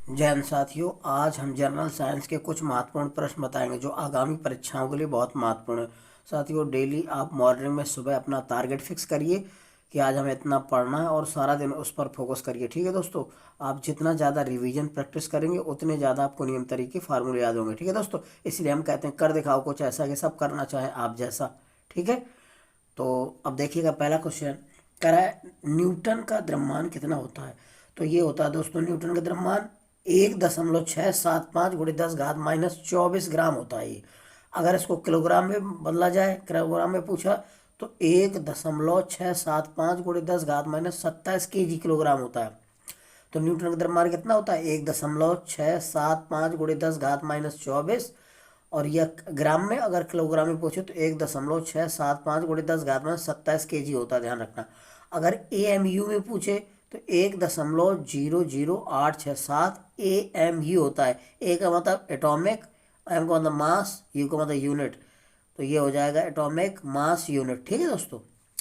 जय हिंद साथियों। आज हम जनरल साइंस के कुछ महत्वपूर्ण प्रश्न बताएंगे जो आगामी परीक्षाओं के लिए बहुत महत्वपूर्ण है। साथियों, डेली आप मॉर्निंग में सुबह अपना टारगेट फिक्स करिए कि आज हमें इतना पढ़ना है और सारा दिन उस पर फोकस करिए। ठीक है दोस्तों, आप जितना ज़्यादा रिवीजन प्रैक्टिस करेंगे उतने ज़्यादा आपको नियम तरीके फार्मूले याद होंगे। ठीक है दोस्तों, इसलिए हम कहते हैं कर दिखाओ कुछ ऐसा कि सब करना चाहे आप जैसा। ठीक है, तो अब देखिएगा पहला क्वेश्चन कह रहा है न्यूटन का द्रव्यमान कितना होता है। तो ये होता है दोस्तों, न्यूटन का द्रव्यमान 1.675 × 10⁻⁻24 ग्राम होता है ये। अगर इसको किलोग्राम में बदला जाए, किलोग्राम में पूछा, तो 1.675 × 10⁻⁻27 kg किलोग्राम होता है। तो न्यूटन का द्रव्यमान कितना होता है? 1.675 × 10⁻⁻24। और यह ग्राम में, अगर किलोग्राम में पूछे तो 1.675 × 10⁻⁻27 kg होता है, ध्यान रखना। अगर AMU में पूछे तो 1.00867 होता है। ए का मतलब एटॉमिक, एम का मतलब मास, यू का मतलब यूनिट। तो ये हो जाएगा एटॉमिक मास यूनिट। ठीक है दोस्तों।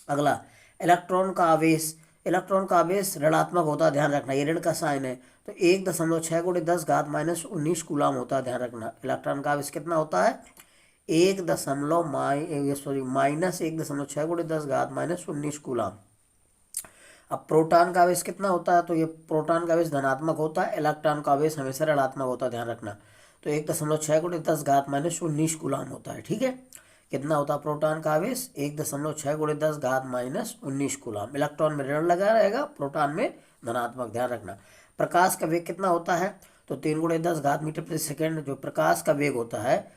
अगला, इलेक्ट्रॉन का आवेश। इलेक्ट्रॉन का आवेश ऋणात्मक होता है, ध्यान रखना, ये ऋण का साइन है। तो 1.6 × 10⁻⁻19 कूलाम होता है, ध्यान रखना। इलेक्ट्रॉन का आवेश कितना होता है? एक दशमलव माइ सॉरी माइनस 1.6 × 10⁻⁻19 कूलाम। अब प्रोटॉन का आवेश कितना होता है? तो ये प्रोटॉन का आवेश धनात्मक होता है, इलेक्ट्रॉन का आवेश हमेशा ऋणात्मक होता है, ध्यान रखना। तो 1.6 × 10⁻⁻19 कूलाम होता है। ठीक है, कितना होता है प्रोटॉन का आवेश? 1.6 × 10⁻⁻19 कूलाम। इलेक्ट्रॉन में ऋण लगा रहेगा, प्रोटॉन में धनात्मक, ध्यान रखना। प्रकाश का वेग कितना होता है? तो 3 × 10 घात मीटर प्रति सेकेंड जो प्रकाश का वेग होता है,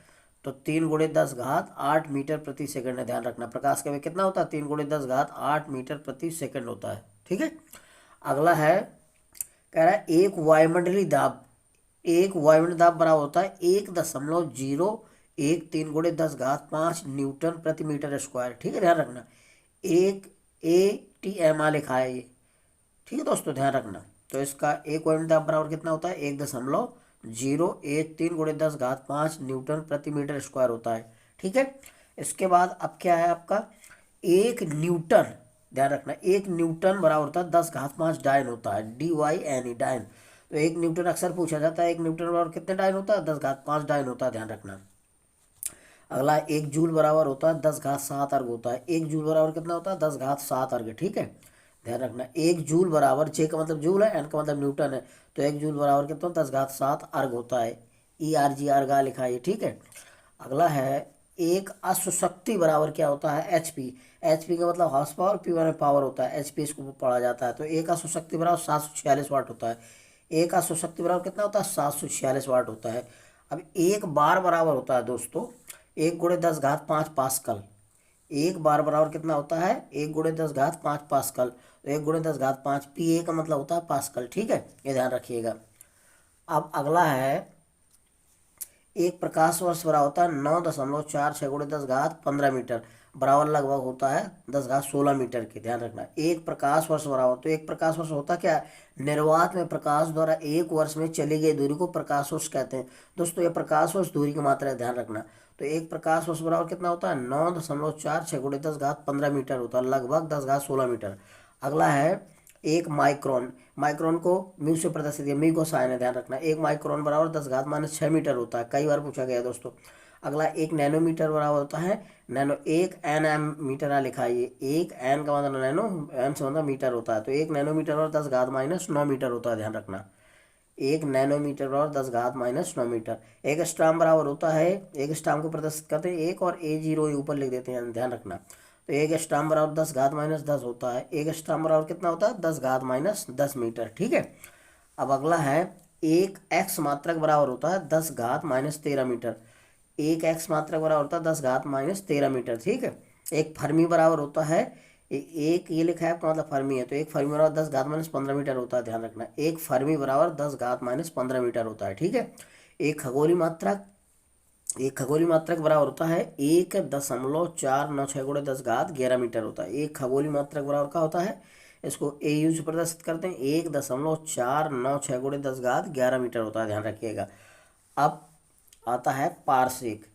तो 3 × 10 घात 8 मीटर प्रति सेकंड है, ध्यान रखना। प्रकाश का वेग कितना होता है? 3 × 10 घात 8 मीटर प्रति सेकंड होता है। ठीक है, अगला है, कह रहा है एक वायुमंडलीय दाब बराबर होता है 1.013 × 10⁻5 न्यूटन प्रति मीटर स्क्वायर। ठीक है, ध्यान रखना। एक ATMA लिखा है ये। ठीक है दोस्तों, ध्यान रखना। तो इसका एक वायुमंडलीय दाब बराबर कितना होता है? 1.013 × 10⁻5 न्यूटन प्रति मीटर स्क्वायर होता है। ठीक है, इसके बाद अब क्या है आपका? एक न्यूटन, ध्यान रखना, एक न्यूटन बराबर होता है 10⁻5 डायन होता है, DYNE डायन। तो एक न्यूटन अक्सर पूछा जाता है, एक न्यूटन बराबर कितने डायन होता है? 10⁻5 डायन होता है, ध्यान रखना। अगला, एक जूल बराबर होता है 10⁻7 अर्ग होता है। एक जूल बराबर कितना होता है? 10⁻7 अर्ग। ठीक है, ध्यान रखना। एक जूल बराबर, जे का मतलब जूल है, एन का मतलब न्यूटन है, तो एक जूल बराबर कितना? 10⁻7 अर्ग होता है। ERG अर्गा लिखा है, ठीक है। अगला है, एक अश्वशक्ति बराबर क्या होता है? HP। HP का मतलब हॉर्स पावर, P में पावर होता है, HP इसको पढ़ा जाता है। तो एक अश्वशक्ति बराबर 746 वाट होता है। एक अश्वशक्ति बराबर कितना होता है? 746 वाट होता है। अब एक बार बराबर होता है दोस्तों 1 × 10⁻5 पास्कल। एक बार बराबर कितना होता है? 1 × 10⁻5 पास्कल। तो 1 × 10⁻5, PA का मतलब होता है पास्कल। ठीक है, ये ध्यान रखिएगा। अब अगला है, एक प्रकाश वर्ष बराबर होता है 9.46 × 10⁻15 मीटर, बराबर लगभग होता है 10⁻16 मीटर के, ध्यान रखना। एक प्रकाश वर्ष बराबर, तो एक प्रकाश वर्ष होता क्या है? निर्वात में प्रकाश द्वारा एक वर्ष में चली गई दूरी को प्रकाश वर्ष कहते हैं। दोस्तों, ये प्रकाश वर्ष दूरी की मात्रा है, ध्यान रखना। तो एक प्रकाश वर्ष बराबर कितना होता है? 9.46 × 10⁻15 मीटर होता है, लगभग 10⁻16 मीटर। अगला है, एक माइक्रोन। माइक्रोन को म्यू से प्रदर्शित किया, म्यू को साइन है, ध्यान रखना। एक माइक्रोन बराबर 10⁻6 मीटर होता है, कई बार पूछा गया दोस्तों। अगला, एक नैनोमीटर बराबर होता है नैनो, एक NM मीटर लिखा है ये। एक N का मतलब नैनो, M से मतलब मीटर होता है। तो एक नैनोमीटर बराबर 10⁻9 मीटर होता है, ध्यान रखना। एक नैनोमीटर बराबर 10⁻9 मीटर। एक स्टाम बराबर होता है, एक स्टाम को प्रदर्शित करते हैं एक और A0 ऊपर लिख देते हैं, ध्यान रखना। तो एक स्टाम बराबर 10⁻10 होता है। एक स्टाम बराबर कितना होता है? 10⁻10 मीटर। ठीक है, अब अगला है, एक एक्स मात्रक बराबर होता है 10⁻13 मीटर। एक एक्स मात्रक बराबर होता है 10⁻13 मीटर। ठीक है, एक फर्मी बराबर होता है, एक ये लिखा है आपका मतलब फर्मी है, तो एक फर्मी बराबर 10⁻15 मीटर होता है, ध्यान रखना। एक फर्मी बराबर 10⁻15 मीटर होता है। ठीक है, एक खगोलीय मात्रक, एक खगोलीय मात्रक बराबर होता है 1.496 × 10⁻11 मीटर होता है। एक खगोलीय मात्रक बराबर का होता है, इसको AU से प्रदर्शित करते हैं, 1.496 × 10⁻11 मीटर होता है, ध्यान रखिएगा। अब आता है पारसेक।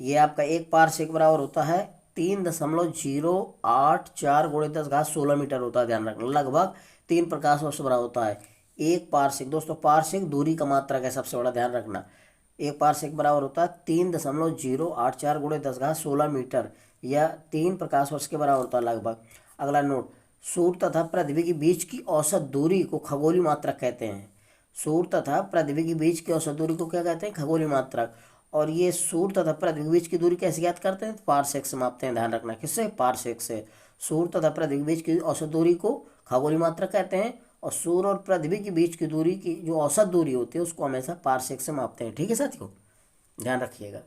ये आपका एक पारसेक बराबर होता है 3.084 × 10⁻16 मीटर होता है, ध्यान रखना। लगभग 3 प्रकाश वर्ष बराबर होता है। एक पारसेक, दोस्तों पारसेक दूरी का मात्रक है, सबसे बड़ा ध्यान रखना। एक पारसेक बराबर होता है 3.084 गुणे 10⁻16 मीटर, या 3 प्रकाश वर्ष के बराबर होता है लगभग। अगला नोट, सूर्य तथा पृथ्वी के बीच की औसत दूरी को खगोलीय मात्रक कहते हैं। सूर्य तथा पृथ्वी के बीच की औसत दूरी को क्या कहते हैं? खगोलीय मात्रक। और ये सूर्य तथा पृथ्वी के बीच की दूरी कैसे ज्ञात करते हैं? पारसेक से मापते हैं, ध्यान रखना। किससे? पारसेक से। सूर्य तथा पृथ्वी के बीच की औसत दूरी को खगोलीय मात्रक कहते हैं, और सूर्य और पृथ्वी के बीच की दूरी की जो औसत दूरी होती है उसको हमेशा पारसेक से मापते हैं। ठीक है साथियों, ध्यान रखिएगा।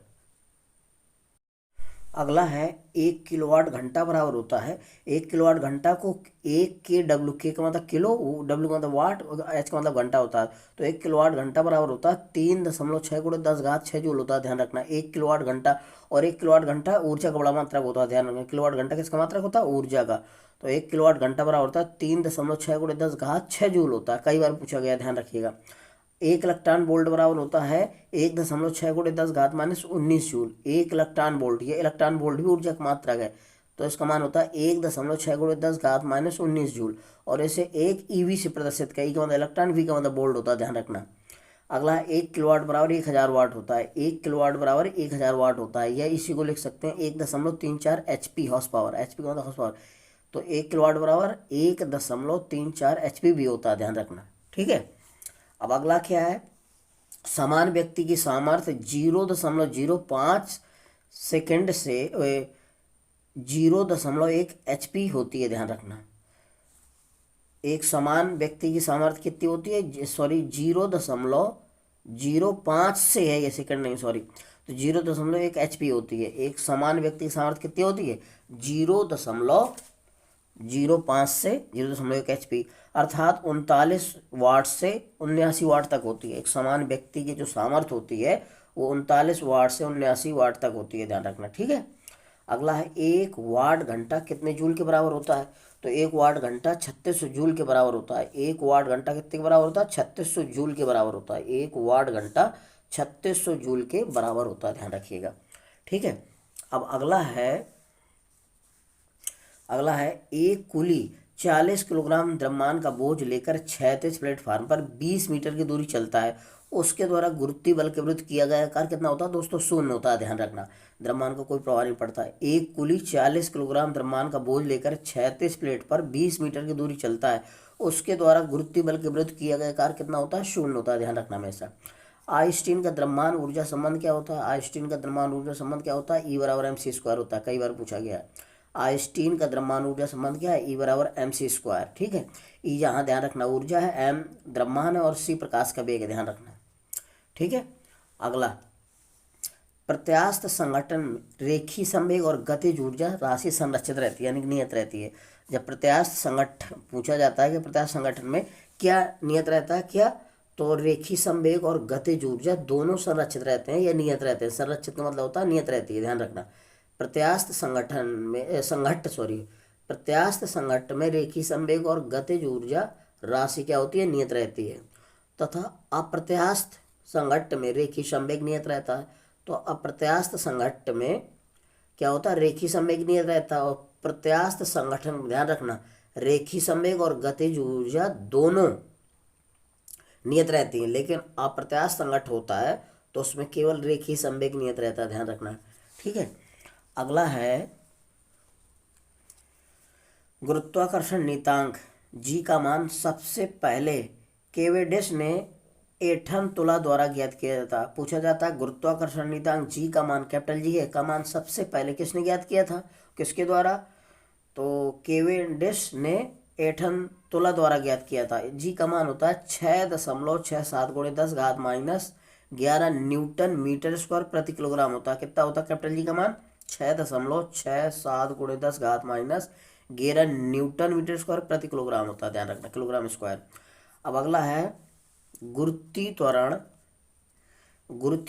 अगला है 1 किलोवाट घंटा बराबर होता है, 1 किलोवाट घंटा को 1 के का मतलब किलो, डब्ल्यू का मतलब वाट, एच का मतलब घंटा होता है। तो 1 किलोवाट घंटा बराबर होता है 3.6 गुणे 10⁻6 जूल होता है, ध्यान रखना। 1 किलोवाट घंटा, और 1 किलोवाट घंटा ऊर्जा का बड़ा मात्रक होता है, ध्यान रखना। किलोवाट घंटा किसका मात्रक होता है? ऊर्जा का। तो 1 किलोवाट घंटा बराबर होता है 3.6 गुणे 10⁻6 जूल होता है, कई बार पूछा गया, ध्यान रखिएगा। 1 इलेक्ट्रॉन वोल्ट बराबर होता है 1.6 गुणे 10⁻−19 जूल। 1 इलेक्ट्रॉन वोल्ट, ये इलेक्ट्रॉन वोल्ट भी ऊर्जा का मात्रक है, तो इसका मान होता है 1.6 गुणे 10⁻−19 जूल। और इसे 1 EV से प्रदर्शित किया, का मतलब इलेक्ट्रॉन, वी का मतलब वोल्ट होता है, ध्यान रखना। अगला है 1 किलोवाट बराबर 1000 वाट होता है, 1 किलोवाट बराबर 1000 वाट होता है, या इसी को लिख सकते हैं 1.34 HP, हॉर्स पावर। HP का मतलब हॉर्स पावर। तो 1 किलोवाट बराबर 1.34 HP भी होता है, ध्यान रखना। ठीक है। अब अगला क्या है? समान व्यक्ति की सामर्थ्य 0.05 सेकंड से 0.1 HP होती है, ध्यान रखना। एक समान व्यक्ति की सामर्थ्य कितनी होती है? सॉरी, 0.05 से है, ये सेकंड नहीं, सॉरी। तो 0.1 HP होती है। एक समान व्यक्ति की सामर्थ्य कितनी होती है? 0.05 से 0.1 HP, अर्थात 39 वाट से 79 वाट तक होती है। एक समान व्यक्ति की जो सामर्थ्य होती है वो 39 वाट से 79 वाट तक होती है, ध्यान रखना। ठीक है। अगला है 1 वाट घंटा कितने जूल के बराबर होता है? तो 1 वाट घंटा 3600 जूल के बराबर होता है। 1 वाट घंटा कितने के बराबर होता है? 3600 जूल के बराबर होता है। 1 वाट घंटा 3600 जूल के बराबर होता है, ध्यान रखिएगा। ठीक है। अब अगला है एक कुली 40 किलोग्राम द्रव्यमान का बोझ लेकर क्षैतिज प्लेटफार्म पर 20 मीटर की दूरी चलता है। उसके द्वारा गुरुत्वीय बल के विरुद्ध किया गया कार्य कितना होता है? दोस्तों 0 होता है, ध्यान रखना। द्रव्यमान का कोई प्रभाव नहीं पड़ता है। एक कुली 40 किलोग्राम द्रव्यमान का बोझ लेकर क्षैतिज प्लेट पर 20 मीटर की दूरी चलता है। उसके द्वारा गुरुत्वीय बल के विरुद्ध किया गया कार्य कितना होता है? 0 होता है, ध्यान रखना हमेशा। आइंस्टीन का द्रव्यमान ऊर्जा संबंध क्या होता है? आइंस्टीन का द्रव्यमान ऊर्जा संबंध क्या होता है? E = mc² होता है, कई बार पूछा गया है। आइंस्टीन का द्रव्यमान ऊर्जा संबंध क्या है? E = mc²। ठीक है। ई यहाँ ध्यान रखना ऊर्जा है, m द्रव्यमान है, और c प्रकाश का वेग है, ध्यान रखना। ठीक है। अगला, प्रत्यास्थ संगठन में रेखीय संवेग और गतिज ऊर्जा राशि संरक्षित रहती है, यानी नियत रहती है। जब प्रत्यास्थ संगठन पूछा जाता है कि प्रत्यास्थ संगठन में क्या नियत रहता है, क्या? तो रेखीय संवेग और गतिज ऊर्जा दोनों संरक्षित रहते हैं या नियत रहते हैं। संरक्षित का मतलब होता है नियत रहती है, ध्यान रखना। प्रत्यास्थ संगठन में प्रत्यास्थ संगठन में रेखीय संवेग और गतिज ऊर्जा राशि क्या होती है? नियत रहती है। तथा अप्रत्यास्थ संगठन में रेखीय संवेग नियत रहता है। तो अप्रत्यास्थ संगठन में क्या होता है? रेखीय संवेग नियत रहता है। और प्रत्यास्थ संगठन, ध्यान रखना, रेखीय संवेग और गतिज ऊर्जा दोनों नियत रहती है, लेकिन अप्रत्यास्थ संगठन होता है तो उसमें केवल रेखीय संवेग नियत रहता है, ध्यान रखना। ठीक है। अगला है गुरुत्वाकर्षण नियतांक जी का मान सबसे पहले केवेडिश ने एठन तुला द्वारा ज्ञात किया जाता। पूछा जाता है गुरुत्वाकर्षण नियतांक जी का मान, कैपिटल जी है, का मान सबसे पहले किसने ज्ञात किया था, किसके द्वारा? तो केवेडिश ने एठन तुला द्वारा ज्ञात किया था। जी का मान होता है 6.67 गुणे 10⁻11 न्यूटन मीटर स्क्वायर प्रति किलोग्राम होता है। कितना होता है कैपिटल जी का मान? 6.67 गुणे 10⁻11 न्यूटन मीटर स्क्वायर प्रति किलोग्राम होता है, ध्यान रखना, किलोग्राम स्क्वायर। अब अगला है गुरुत्वीय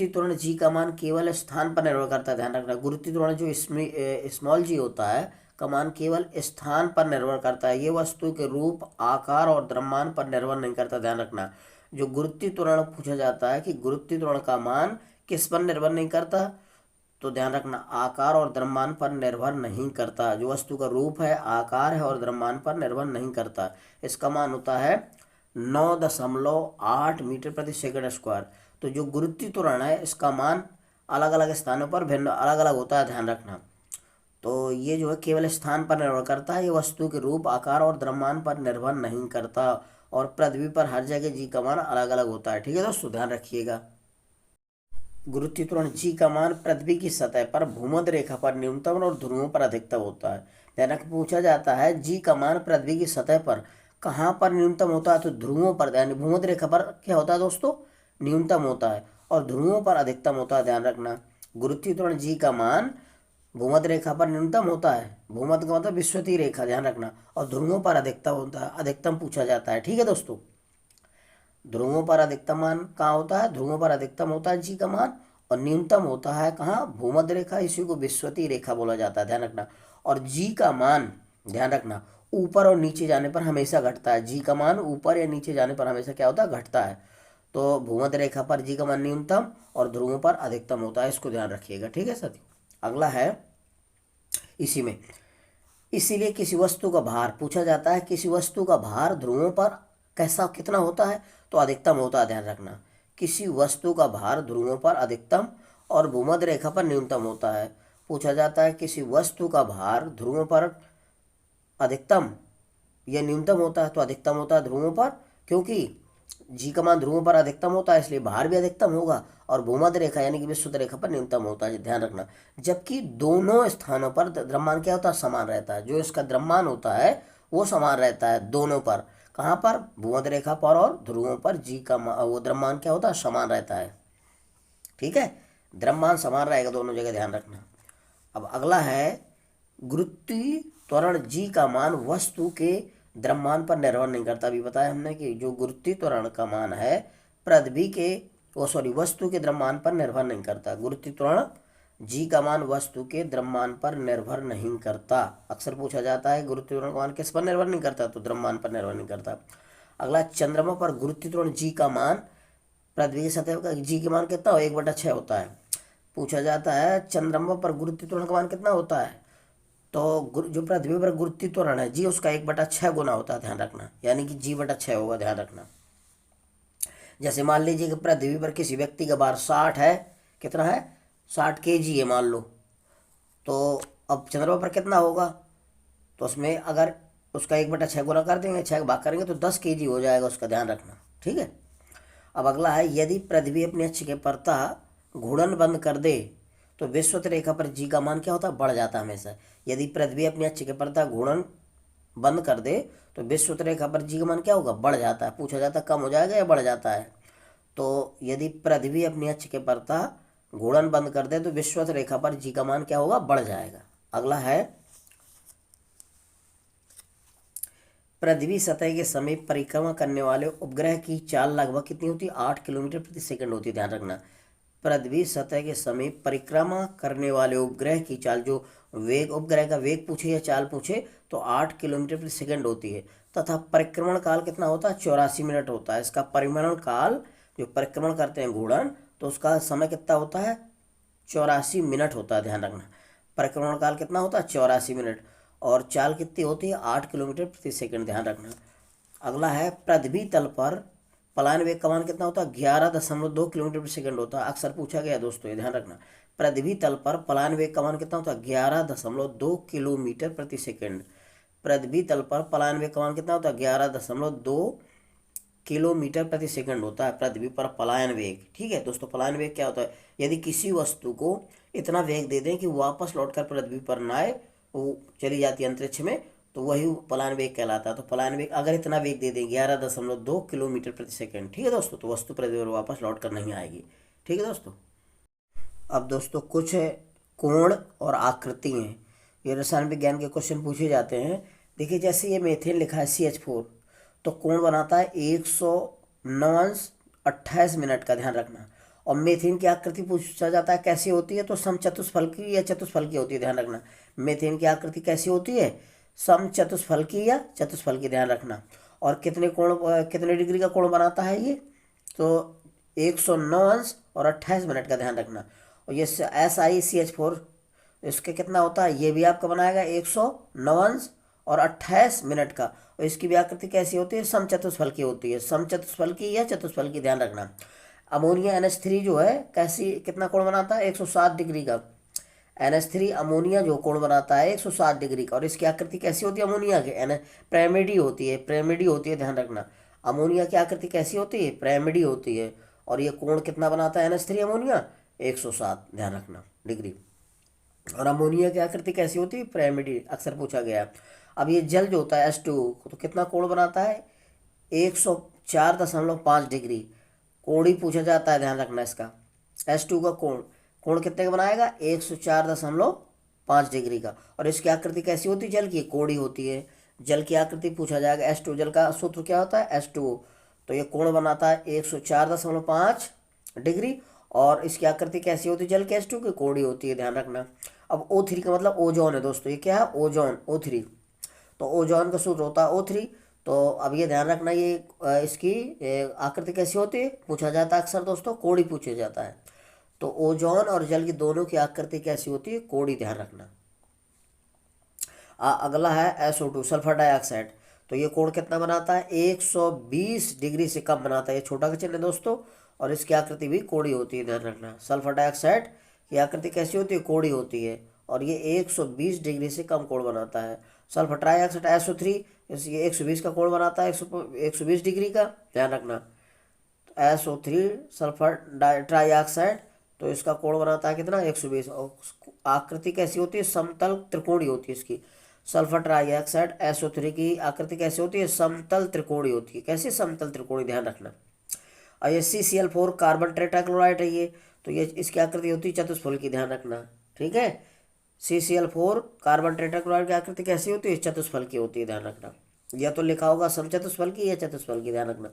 त्वरण जी का मान केवल स्थान पर निर्भर करता है, ध्यान रखना। गुरुत्वीय त्वरण जो स्मॉल जी होता है का मान केवल स्थान पर निर्भर करता है। ये वस्तु के रूप, आकार और द्रव्यमान पर निर्भर नहीं करता, ध्यान रखना। जो गुरुत्वीय त्वरण पूछा जाता है कि गुरुत्वीय त्वरण का मान किस पर निर्भर नहीं करता, तो ध्यान रखना आकार और द्रव्यमान पर निर्भर नहीं करता। जो वस्तु का रूप है, आकार है और द्रव्यमान पर निर्भर नहीं करता। इसका मान होता है 9.8 मीटर प्रति सेकंड स्क्वायर। तो जो गुरुत्वीय त्वरण है इसका मान अलग अलग स्थानों पर भिन्न अलग अलग होता है, ध्यान रखना। तो ये जो है केवल स्थान पर निर्भर करता है, ये वस्तु के रूप, आकार और द्रव्यमान पर निर्भर नहीं करता। और पृथ्वी पर हर जगह जी का मान अलग अलग होता है। ठीक है दोस्तों, ध्यान रखिएगा। गुरुत्वीय त्वरण जी का मान पृथ्वी की सतह पर भूमध्य रेखा पर न्यूनतम और ध्रुवों पर अधिकतम होता है। ध्यान रख, पूछा जाता है जी का मान पृथ्वी की सतह पर कहाँ पर न्यूनतम होता है, तो ध्रुवों पर, यानी भूमध्य रेखा पर क्या होता है दोस्तों, न्यूनतम होता है, और ध्रुवों पर अधिकतम होता है। ध्यान रखना, गुरुत्वीय त्वरण जी का मान भूमध्य रेखा पर न्यूनतम होता है, भूमध्य का मतलब विषुवतीय रेखा, ध्यान रखना, और ध्रुवों पर अधिकतम होता है, अधिकतम पूछा जाता है। ठीक है दोस्तों, ध्रुवों पर अधिकतम मान कहाँ होता है, ध्रुवों पर अधिकतम होता है जी का मान, और न्यूनतम होता है कहाँ, भूमध्य रेखा, इसी को विषुवतीय रेखा बोला जाता है। ध्यान रखना, और जी का मान, ध्यान रखना, ऊपर और नीचे जाने पर हमेशा घटता है। जी का मान ऊपर या नीचे जाने पर हमेशा क्या होता है, घटता है। तो भूमध्य रेखा पर जी का मान न्यूनतम और ध्रुवों पर अधिकतम होता है, इसको ध्यान रखिएगा। ठीक है साथियों, अगला है इसी में, इसीलिए किसी वस्तु का भार पूछा जाता है, किसी वस्तु का भार ध्रुवों पर कैसा कितना होता है, तो अधिकतम होता है। ध्यान रखना, किसी वस्तु का भार ध्रुवों पर अधिकतम और भूमध्य रेखा पर न्यूनतम होता है। पूछा जाता है किसी वस्तु का भार ध्रुवों पर अधिकतम या न्यूनतम होता है, तो अधिकतम होता है ध्रुवों पर, क्योंकि जी का मान ध्रुवों पर अधिकतम होता है, इसलिए भार भी अधिकतम होगा, और भूमध्य रेखा यानी कि विषुवत रेखा पर न्यूनतम होता है। ध्यान रखना, जबकि दोनों स्थानों पर द्रव्यमान क्या होता है, समान रहता है। जो इसका द्रव्यमान होता है वो समान रहता है दोनों पर, कहाँ पर, भूमध्य रेखा पर और ध्रुवों पर जी का वो द्रव्यमान क्या होता है, समान रहता है। ठीक है, द्रव्यमान समान रहेगा दोनों जगह, ध्यान रखना। अब अगला है, गुरुत्वीय त्वरण जी का मान वस्तु के द्रव्यमान पर निर्भर नहीं करता। अभी बताया हमने कि जो गुरुत्वीय त्वरण का मान है पृथ्वी के वस्तु के द्रव्यमान पर निर्भर नहीं करता। गुरुत्वीय त्वरण जी का मान वस्तु के द्रव्यमान पर निर्भर नहीं करता। अक्सर पूछा जाता है गुरुत्वीय त्वरण का मान किस पर निर्भर नहीं करता, तो द्रव्यमान पर निर्भर नहीं करता। अगला, चंद्रमा पर गुरुत्वीय त्वरण जी का मान पृथ्वी की सतह का जी का मान कितना हो, 1/6 होता है। पूछा जाता है चंद्रमा पर गुरुत्वीय त्वरण का मान कितना होता है, तो जो पृथ्वी पर गुरुत्वीय त्वरण है जी उसका 1/6 गुना होता है। ध्यान रखना, यानी कि जी/6 होगा। ध्यान रखना, जैसे मान लीजिए कि पृथ्वी पर किसी व्यक्ति का भार 60 है, कितना है, 60 kg है मान लो, तो अब चंद्रमा पर कितना होगा, तो उसमें अगर उसका 1/6 गुना कर देंगे, 6 भाग करेंगे तो 10 kg हो जाएगा उसका। ध्यान रखना, ठीक है। अब अगला है, यदि पृथ्वी अपने अक्ष के परता घूर्णन बंद कर दे तो विषुवत रेखा पर जी का मान क्या होता है, बढ़ जाता है हमेशा। यदि पृथ्वी अपने अक्ष के परता घूर्णन बंद कर दे तो विषुवत रेखा पर जी का मान क्या होगा, बढ़ जाता है। पूछा जाता है कम हो जाएगा या बढ़ जाता है, तो यदि पृथ्वी अपने अक्ष के परता घूर्णन बंद कर दे तो विषुवत रेखा पर जी का मान क्या होगा, बढ़ जाएगा। अगला है, पृथ्वी सतह के समीप परिक्रमा करने वाले उपग्रह की चाल लगभग कितनी होती है, 8 किलोमीटर प्रति सेकंड होती है। ध्यान रखना, पृथ्वी सतह के समीप परिक्रमा करने वाले उपग्रह की चाल, जो वेग, उपग्रह का वेग पूछे या चाल पूछे तो 8 किलोमीटर प्रति सेकंड होती है। तथा परिक्रमण काल कितना होता है, 84 मिनट होता है। इसका परिभ्रमण काल, जो परिक्रमण करते हैं घूर्णन, तो उसका समय कितना होता है, 84 मिनट होता है। ध्यान रखना, परिक्रमण काल कितना होता है, 84 मिनट, और चाल कितनी होती है, 8 किलोमीटर प्रति सेकंड। ध्यान रखना। अगला है, पृथ्वी तल पर पलायन वेग का मान कितना होता है, 11.2 किलोमीटर प्रति सेकंड होता है। अक्सर पूछा गया दोस्तों, ये ध्यान रखना, पृथ्वी तल पर पलायन वेग का मान कितना होता है, 11.2 किलोमीटर प्रति सेकंड। पृथ्वी तल पर पलायन वेग का मान कितना होता है, 11.2 किलोमीटर प्रति सेकंड होता है पृथ्वी पर पलायन वेग। ठीक है दोस्तों, पलायन वेग क्या होता है, यदि किसी वस्तु को इतना वेग दे दें कि वापस लौटकर पृथ्वी पर ना आए, वो चली जाती है अंतरिक्ष में, तो वही पलायन वेग कहलाता है। तो पलायन वेग अगर इतना वेग दे दें 11.2 किलोमीटर प्रति सेकंड, ठीक है दोस्तों, तो वस्तु पृथ्वी पर वापस लौट कर नहीं आएगी। ठीक है दोस्तों। अब दोस्तों कुछ कोण और आकृति हैं, ये रसायन विज्ञान के क्वेश्चन पूछे जाते हैं। देखिए, जैसे ये मेथेन लिखा है CH4, तो कोण बनाता है 109.28 मिनट का। ध्यान रखना, और मेथेन की आकृति पूछा जाता है कैसी होती है, तो समचतुष्फलकी या चतुष्फलकी होती है। ध्यान रखना, मेथेन की आकृति कैसी होती है, समचतुष्फलकी या चतुष्फलकी। ध्यान रखना, और कितने कोण, कितने डिग्री का कोण बनाता है ये, तो 109.28 मिनट का। ध्यान रखना, और ये SiCH4 इसके कितना होता है, ये भी आपका बनाएगा 109 और 28 मिनट का। और इसकी भी आकृति कैसी होती है, समचतुष्फलकी होती है, समचतुष्फलकी या चतुष्फलकी, ध्यान रखना। अमोनिया NH3 जो है कैसी कितना कोण बनाता है, 107 डिग्री का। NH3 अमोनिया जो कोण बनाता है 107 डिग्री का। और इसकी आकृति कैसी होती है अमोनिया की, पिरामिडी होती है, पिरामिडी होती है, ध्यान रखना। अमोनिया की आकृति कैसी होती है, पिरामिडी होती है। और ये कोण कितना बनाता है NH3 अमोनिया, 107, ध्यान रखना, डिग्री। और अमोनिया की आकृति कैसी होती है, पिरामिडी, अक्सर पूछा गया है। अब ये जल जो होता है H2 तो कितना कोण बनाता है, 104.5 डिग्री। कोण ही पूछा जाता है, ध्यान रखना इसका। H2 का कोण, कोण कितने का बनाएगा, 104.5 डिग्री का। और इसकी आकृति कैसी होती है, जल की, कोड़ी होती है। जल की आकृति पूछा जाएगा H2, जल का सूत्र क्या होता है H2O। तो ये कोण बनाता है 104.5 डिग्री। और इसकी आकृति कैसी होती है, जल के H2 की, कोड़ी होती है, ध्यान रखना। अब O3 का मतलब ओजोन है दोस्तों, ये क्या है, ओजोन, O3। तो ओजोन का सूत्र होता है O3। तो अब ये ध्यान रखना, ये इसकी आकृति कैसी होती है, पूछा जाता है अक्सर दोस्तों, कोड़ी पूछा जाता है। तो ओजोन और जल की दोनों की आकृति कैसी होती है, कोड़ी, ध्यान रखना। अगला है SO2 सल्फर डाइऑक्साइड। तो ये कोण कितना बनाता है, 120 डिग्री से कम बनाता है, ये छोटा का चिन्ह है दोस्तों। और इसकी आकृति भी कोड़ी होती है, ध्यान रखना। सल्फर डाइऑक्साइड की आकृति कैसी होती है, कोड़ी होती है। और ये 120 डिग्री से कम कोण बनाता है। सल्फर ट्राइऑक्साइड SO3 ये 120 का कोण बनाता है, 120 डिग्री का, ध्यान रखना। SO3 सल्फर ट्राइऑक्साइड, तो इसका कोण बनाता है कितना, 120। और आकृति कैसी होती है, समतल त्रिकोणी होती है इसकी। सल्फर ट्राइऑक्साइड SO3 की आकृति कैसी होती है, समतल त्रिकोणी होती है। कैसी, समतल त्रिकोणी, ध्यान रखना। और ये CCl4 कार्बन टेट्राक्लोराइड है ये, तो ये इसकी आकृति होती है चतुष्फलकी, ध्यान रखना, ठीक है। CCl4 कार्बन टेट्राक्लोराइड की आकृति कैसी होती है, चतुष्फलकी होती है, ध्यान रखना। या तो लिखा होगा समचतुष्फलकी या चतुष्फलकी, ध्यान रखना।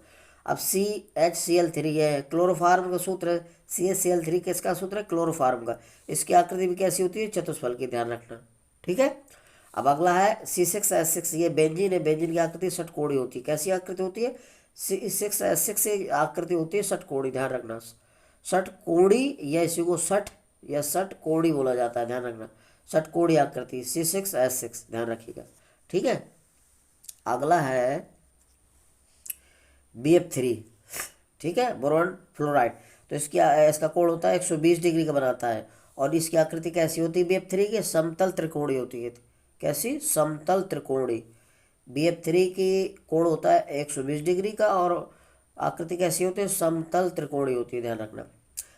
अब CHCl3 ये है, क्लोरोफार्म का सूत्र है। CHCl3 किसका सूत्र है, क्लोरोफार्म का। इसकी आकृति भी कैसी होती है, चतुष्फलकी, ध्यान रखना, ठीक है। अब अगला है C6H6, ये बेंजीन है, बेंजीन की आकृति षटकोणी होती है। कैसी आकृति होती है, C6H6 की आकृति होती है षटकोणी, ध्यान रखना। षटकोणी या इसी को षट या षटकोणी बोला जाता है, ध्यान रखना। षटकोणी आकृति C6H6, ध्यान रखिएगा, ठीक है। अगला है BF3, ठीक है, बोरॉन फ्लोराइड। तो इसका कोण होता है 120 डिग्री का बनाता है। और इसकी आकृति कैसी होती है, BF3 की, समतल त्रिकोणी होती है। कैसी, समतल त्रिकोणी। BF3 की कोण होता है 120 डिग्री का। और आकृति कैसी होती है, समतल त्रिकोणी होती है, ध्यान रखना।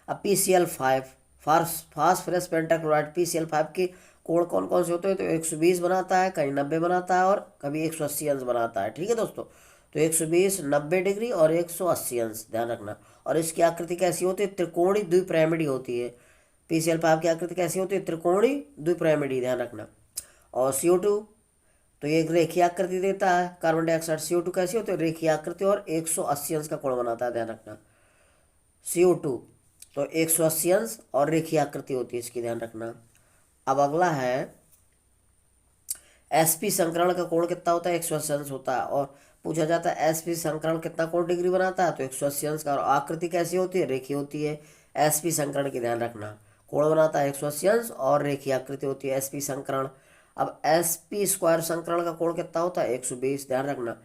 अब PCl5 फास्फोरस पेंटाक्लोराइड, PCl5 की कोण कौन कौन से होते हैं, तो 120 बनाता है, कहीं 90 बनाता है, और कभी 180 अंश बनाता है, ठीक है दोस्तों। तो 120, 90 डिग्री और 180 अंश, ध्यान रखना। और इसकी आकृति कैसी होती है, त्रिकोणी द्विपिरामिडी होती है। PCl5 की आकृति कैसी होती है, त्रिकोणी द्विपिरामिडी, ध्यान रखना। और CO2 तो ये एक रेखीय आकृति देता है। कार्बन डाइऑक्साइड CO2 कैसी होती है, रेखीय आकृति और 180 अंश का कोण बनाता है, ध्यान रखना। CO2 तो 180 अंश और रेखीय आकृति होती है इसकी, ध्यान रखना। अब अगला है sp संकरण का कोण कितना होता है, 180 अंश होता है। और पूछा जाता है sp संकरण कितना कोण डिग्री बनाता है, तो 180 अंश का। और आकृति कैसी होती है, रेखीय होती है sp संकरण की, ध्यान रखना। कोण बनाता है 180 अंश और रेखीय आकृति होती है sp संकरण। अब sp² संकरण का कोण कितना होता है, 120, ध्यान रखना।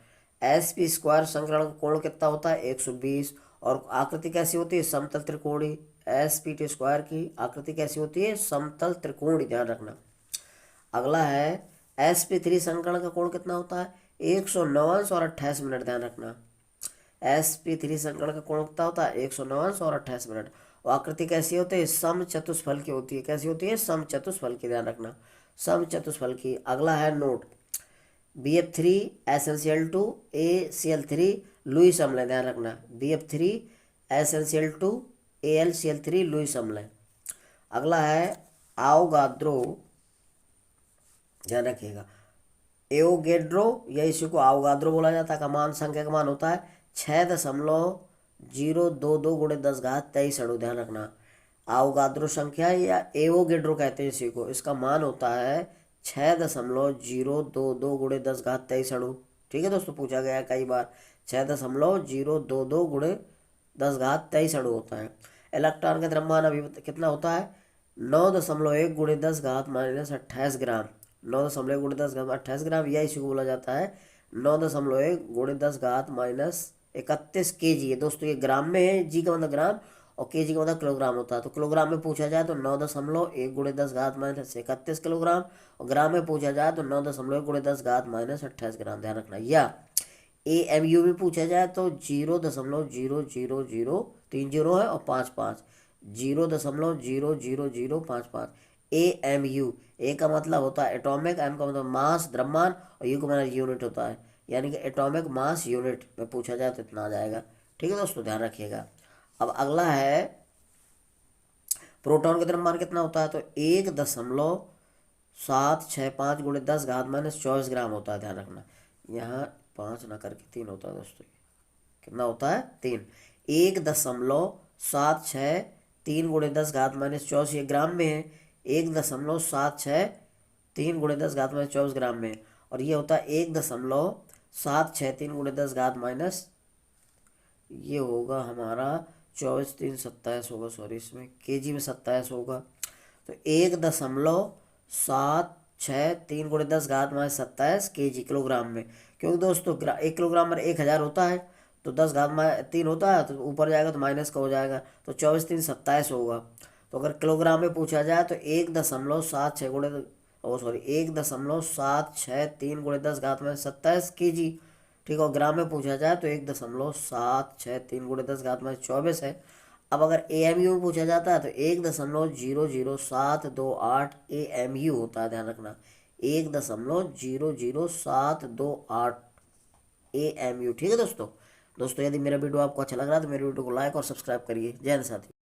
sp² संकरण का कोण कितना होता है, 120। और आकृति कैसी होती है, समतल त्रिकोणी। sp² की आकृति कैसी होती है, समतल त्रिकोणी, ध्यान रखना। अगला है sp3 संकरण का कोण कितना होता है, 109 अंश और 28 मिनट, ध्यान रखना। sp3 संकरण का कोण कितना होता है, 109 अंश और 28 मिनट। और आकृति कैसी होती है, समचतुष्फलकी होती है। कैसी होती है, समचतुष्फलकी, ध्यान रखना, समचतुष्फलकी। अगला है note, BF3 SnCl2 ACl3 Lewis अम्ल, ध्यान रखना। BF3 SnCl2 AlCl3 लुईस अम्ल। अगला है आओगाद्रो, ध्यान रखिएगा। एवोगेड्रो या इसी को आओगाद्रो बोला जाता है का मान, संख्या का मान होता है 6.022 गुणे 10⁻23 अणु, ध्यान रखना। आओगाद्रो संख्या या एवोगेड्रो कहते हैं इसी को, इसका मान होता है 6.022 गुणे 10⁻23 अणु, ठीक है दोस्तों। पूछा गया है कई बार, 6.022 गुणे 10⁻23 अणु होता है। इलेक्ट्रॉन का द्रव्यमान अभी कितना होता है, 9.1 गुणे 10⁻−28 ग्राम, 9.1 गुणे 10 घात 28 ग्राम, या इसी को बोला जाता है 9.1 गुणे 10 घात -31 kg है दोस्तों। ये ग्राम में है, जी का मतलब ग्राम और kg का मतलब किलोग्राम होता है। तो किलोग्राम में पूछा जाए तो 9.1 गुणे 10 घात -31 किलोग्राम, और ग्राम में पूछा जाए तो 9.1 गुणे 10 घात -28 ग्राम, ध्यान रखना। या AMU में पूछा जाए तो 0.00003 है और 55, 0.00055। AMU, ए का मतलब होता है एटॉमिक, एम का मतलब मास द्रव्यमान, और यू का मतलब यूनिट होता है, यानी कि एटॉमिक मास यूनिट में पूछा जाए तो इतना आ जाएगा। ठीक है दोस्तों, ध्यान रखिएगा। अब अगला है प्रोटॉन का द्रव्यमान कितना होता है, तो 1.765 गुणे 10 घात -24 ग्राम होता है, ध्यान रखना। यहाँ 5 ना करके 3 होता है दोस्तों। कितना होता है, 3। 1.763 गुणे 10 घात -24, ये ग्राम में है। 1.763 गुणे 10 घात -24 ग्राम में, और ये होता है 1.763 गुणे 10 घात माइनस, ये होगा हमारा 24×3 = 27 होगा, सॉरी इसमें केजी में 27 होगा। तो 1.763 गुणे 10 घात -27 kg किलोग्राम में, क्योंकि दोस्तों 1 किलोग्राम में 1000 होता है, तो 10 घात -3 होता है, तो ऊपर जाएगा तो माइनस का हो जाएगा, तो 24×3 = 27 होगा। तो अगर किलोग्राम में पूछा जाए तो 1.76 गुणे, ओ सॉरी 1.763 गुणे 10 घात -27 kg। ठीक है, और ग्राम में पूछा जाए तो 1.763 गुणे 10 घात -24 है। अब अगर AMU में पूछा जाता है तो 1.00728 AMU होता है, ध्यान रखना। 1.00728 AMU। ठीक है दोस्तों। दोस्तों यदि मेरा वीडियो आपको अच्छा लग रहा है तो मेरे वीडियो को लाइक और सब्सक्राइब करिए। जय हिंद साथी।